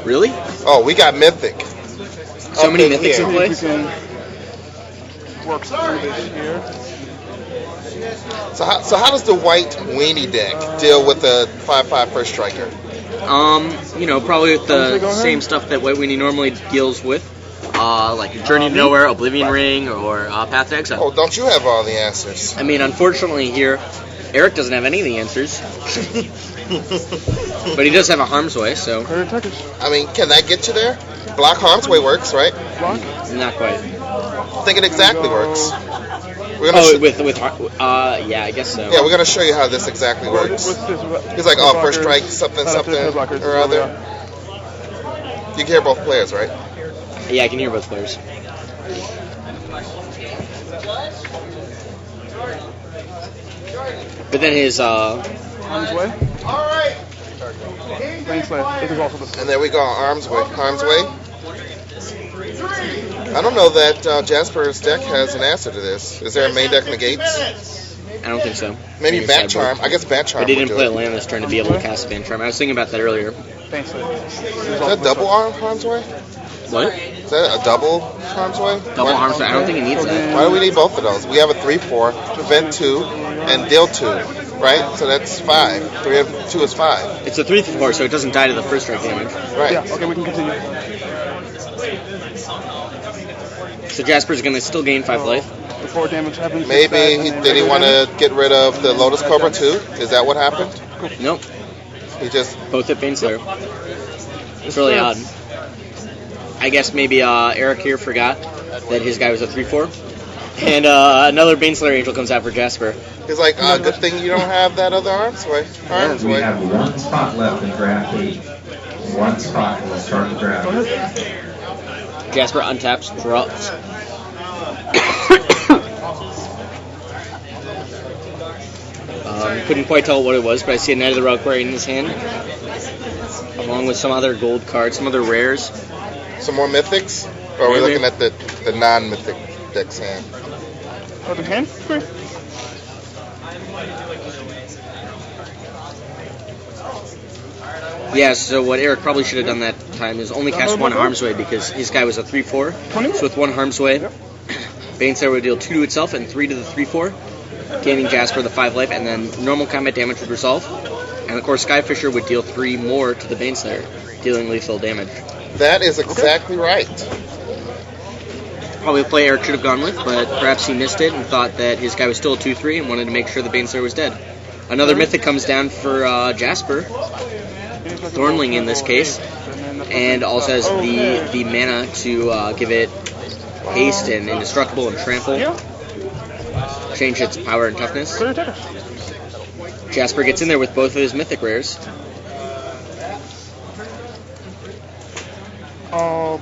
Really? Oh, we got Mythic. So many Up in Mythics here. in play? We can work through this here. So how does the white weenie deck deal with the 5/5 first striker? Probably with Go the ahead. same stuff that White Weenie normally deals with. Like Journey to Nowhere, Oblivion Ring, or Path to Exile. Oh, don't you have all the answers? I mean, unfortunately here, Eric doesn't have any of the answers. But he does have a Harm's Way, so Clear attackers. I mean, can that get you there? Block Harm's Way works, right? Block. not quite. I think it exactly works. We're gonna Oh, sh- yeah, I guess so. yeah, we're gonna show you how this exactly works. What's this? He's like, oh, first strike, something or other. You can hear both players, right? Yeah, I can hear both players. But then his Harm's Way. Baneslayer. This is also the And there we go, Harm's Way. I don't know that Jasper's deck has an answer to this. Is there a main deck negates? I don't think so. Maybe Bat Charm. I guess Bat Charm But he would didn't do play it. a land this turn to be able to cast a Ban Charm. I was thinking about that earlier. Baneslayer. Is that double Harm's Way? What? Is that a double Harm's Way? Double Harm's Way? I don't think he needs that. Why do we need both of those? We have a 3/4, prevent 2, and deal 2, right? So that's 5. 3 of 2 is 5. It's a 3/4, so it doesn't die to the first strike damage. Right. Yeah. Okay, we can continue. So Jasper's going to still gain 5 life. Before damage happens. Maybe did he want to get rid of the Lotus Cobra too? Is that what happened? Nope. He just Both hit Baneslayer. It's really odd. I guess maybe Eric here forgot that his guy was a 3/4. And another Baneslayer Angel comes out for Jasper. he's like, good thing you don't have that other Harm's Way. Harm's We Way. have one spot left in draft 8. One spot will start the draft. Jasper untaps, drops. Couldn't quite tell what it was, but I see a Knight of the Reliquary in his hand, along with some other gold cards, some other rares. Some more mythics? Or are we Maybe. looking at the non-mythic deck's hand? Oh, the hand? Great. Yeah, so what Eric probably should have done that time is only cast one Harm's Way because his guy was a 3/4. 20? So with one Harm's Way, Yep. Baneslayer would deal 2 to itself and 3 to the 3/4, gaining Jasper the 5 life, and then normal combat damage would resolve. And of course, Skyfisher would deal 3 more to the Baneslayer, dealing lethal damage. That is exactly right. Probably a play Eric should have gone with, but perhaps he missed it and thought that his guy was still a 2/3 and wanted to make sure the Baneslayer was dead. Another Mythic comes down for Jasper, Thornling in this case, and also has the mana to give it haste and indestructible and trample, Yeah. change its power and toughness. Clear attackers. Jasper gets in there with both of his Mythic rares. Oh,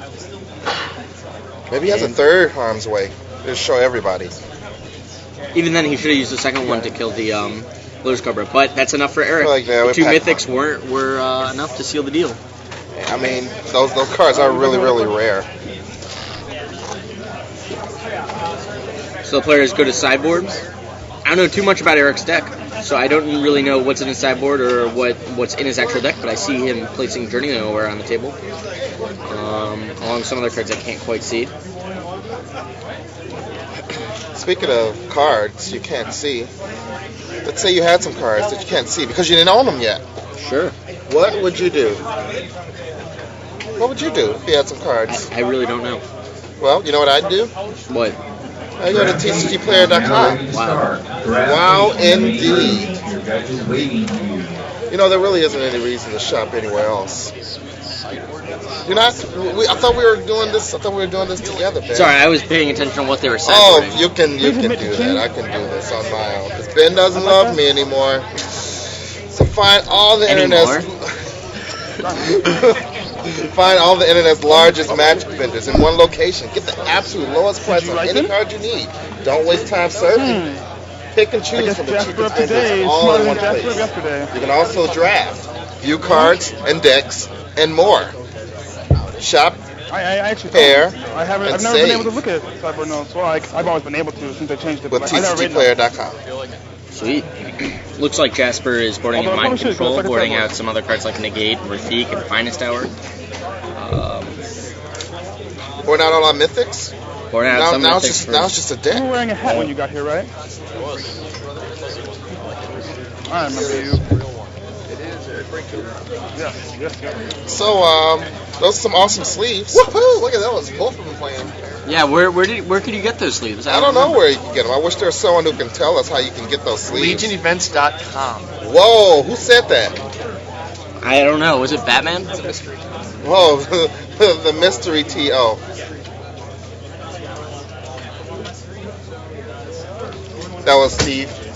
Maybe he has a third Harm's Way. Just show everybody. Even then, he should have used the second one to kill the Lotus Cobra, but that's enough for Eric. Like that, The we 2 packed- Mythics were enough to seal the deal. I mean, those cards are really, really rare. So the players go to sideboard. I don't know too much about Eric's deck, so I don't really know what's in his sideboard or what's in his actual deck, but I see him placing Journey to Nowhere on the table, along with some other cards I can't quite see. Speaking of cards you can't see, let's say you had some cards that you can't see because you didn't own them yet. Sure. What would you do? What would you do if you had some cards? I really don't know. Well, you know what I'd do? What? I'd go to tcgplayer.com. Wow. Wow, indeed. Your deck is waiting for you. You know, there really isn't any reason to shop anywhere else. You're not. I thought we were doing this. I thought we were doing this together, Ben. Sorry, I was paying attention to what they were Oh, sideboarding. you can do that. I can do this on my own. Because Ben doesn't love me anymore. So find all the Anymore? find all the internet's largest Magic vendors in one location. Get the absolute lowest price you on like any them? card you need. Don't waste time searching. Pick and I choose guess from the Jasper cheapest of today vendors is all smarter in than one Jasper of place. yesterday. You can also draft, view cards and decks, and more. Shop, I actually Pair, don't. and I've never save. been able to look at sideboard notes. Well, I've always been able to since they changed it. with But I never read them. tcgplayer.com. Sweet. Looks like Jasper is boarding in Although I Mind probably should go Control, second boarding sideboard. out some other cards like Negate, Rafik, and Finest Hour. Pouring out all our mythics. Pouring out some now, mythics now it's just a You were deck. wearing a hat when you got here, right? I remember you. Yes. So, those are some awesome sleeves. Woohoo! Look at those. Both of them playing. Yeah, where could you get those sleeves? I don't know where you can get them. I wish there was someone who can tell us how you can get those sleeves. LegionEvents.com. Whoa, who said that? I don't know. Was it Batman? Whoa, the mystery T.O. That was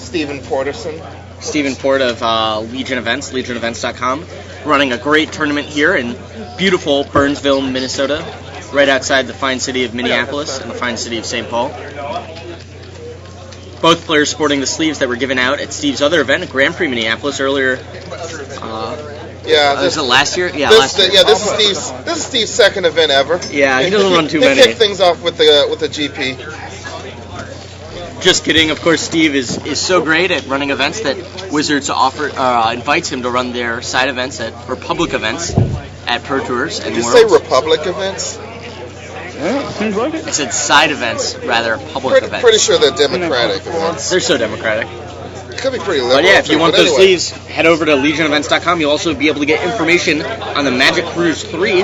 Stephen Porterson. Stephen Port of Legion Events, LegionEvents.com, running a great tournament here in beautiful Burnsville, Minnesota, right outside the fine city of Minneapolis and the fine city of St. Paul. Both players sporting the sleeves that were given out at Steve's other event, Grand Prix Minneapolis, earlier. Yeah, Was it last year? Yeah, this, last year. yeah, this is Steve's second event ever. Yeah, he doesn't run too He many. kicked things off with the GP. Just kidding. Of course, Steve is so great at running events that Wizards invites him to run their side events or public events at Pro Tours and Did you Worlds. say Republic events? Yeah, seems like it. I said side events, rather public events. Pretty sure they're Democratic events. They're so democratic. Could be pretty liberal. But yeah, if you want but those anyway. sleeves, head over to LegionEvents.com. You'll also be able to get information on the Magic Cruise 3,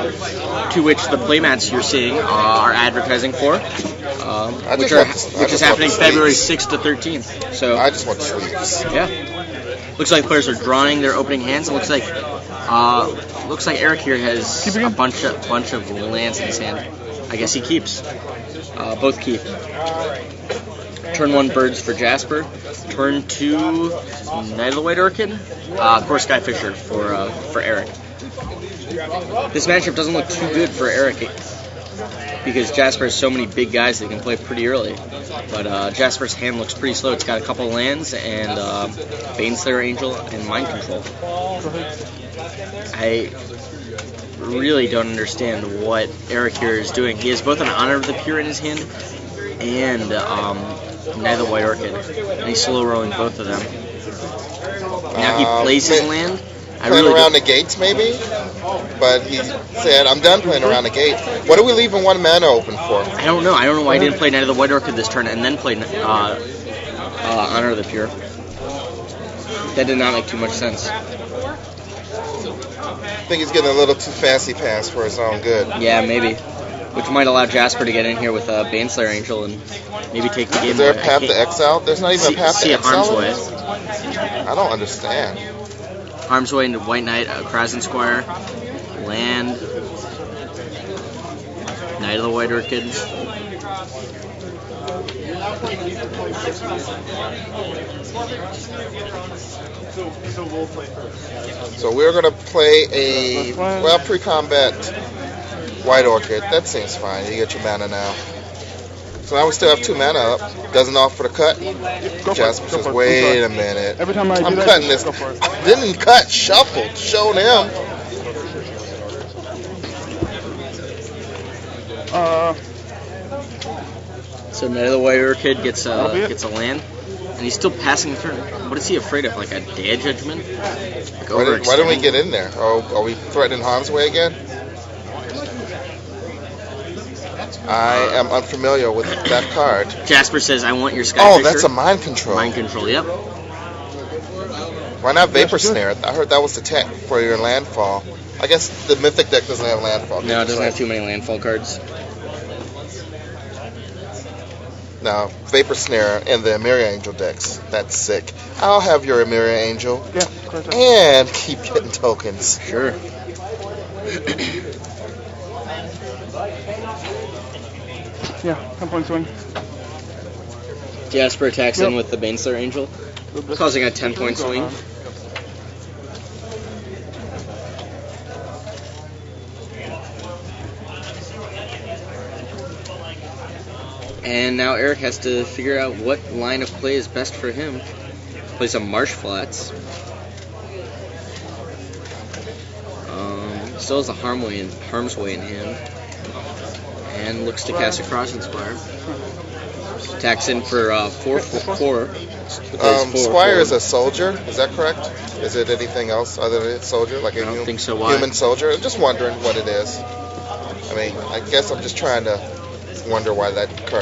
to which the playmats you're seeing are advertising for, which is happening February 6th to 13th. So I just want the sleeves. yeah, looks like players are drawing their opening hands. It looks like Eric here has Keep a again? bunch of lands in his hand. I guess he keeps. Both keep. Turn 1 birds for Jasper. Turn 2 Knight of the White Orchid. Of course, Sky Fisher for Eric. This matchup doesn't look too good for Eric because Jasper has so many big guys that can play pretty early. But Jasper's hand looks pretty slow. It's got a couple lands and Baneslayer Angel and Mind Control. I really don't understand what Eric here is doing. He has both an Honor of the Pure in his hand and Knight of the White Orchid, and he's slow rolling both of them. Now he plays his land. Playing around the gates, maybe? But he said, I'm done playing around the gate. What are we leaving one mana open for? I don't know. I don't know why he didn't play Knight of the White Orchid this turn and then play Honor of the Pure. That did not make too much sense. I think he's getting a little too fancy pants for his own good. Yeah, maybe. Which might allow Jasper to get in here with Baneslayer Angel and maybe take the game. Is there a away. I path can't- to exile? There's not even a path see to a Harm's exile? Way. I don't understand. Harm's Way into White Knight, Krasen Squire, land, Knight of the White Orchid. So we're going to play a, pre-combat White Orchid. That seems fine. You get your mana now. So now we still have 2 mana up. Doesn't offer the cut. Jasper says, wait a minute. Every time I do I'm that, cutting just this. go for it. Didn't cut, shuffled. Showed him. So Knight of the White Orchid gets That'll be it. a land, and he's still passing the turn. What is he afraid of? Like a Dad Judgment? Like Why didn't we overextending? get in there? Oh, are we threatening Harm's Way again? I am unfamiliar with that card. Jasper says, "I want your Sky Oh, Fisher." that's a mind control. Mind Control. Yep. Why not Vapor Snare? I heard that was the tech for your landfall. I guess the Mythic deck doesn't have landfall. No, it doesn't have too many landfall cards. Now, Vapor Snare and the Emiria Angel decks. That's sick. I'll have your Emiria Angel. Yeah, correct. And keep getting tokens. Sure. Yeah, 10-point swing. Jasper attacks in Yep. with the Baneslayer Angel, causing a 10-point swing. And now Eric has to figure out what line of play is best for him. Play some Marsh Flats. Still has a Harm's Way in hand. And looks to cast a Crossing Squire. Attacks in for 4/4. Squire is a soldier, is that correct? Is it anything else other than a soldier? Like a I don't think so. Why? human soldier? I'm just wondering what it is. I mean, I guess I'm just trying to wonder why that card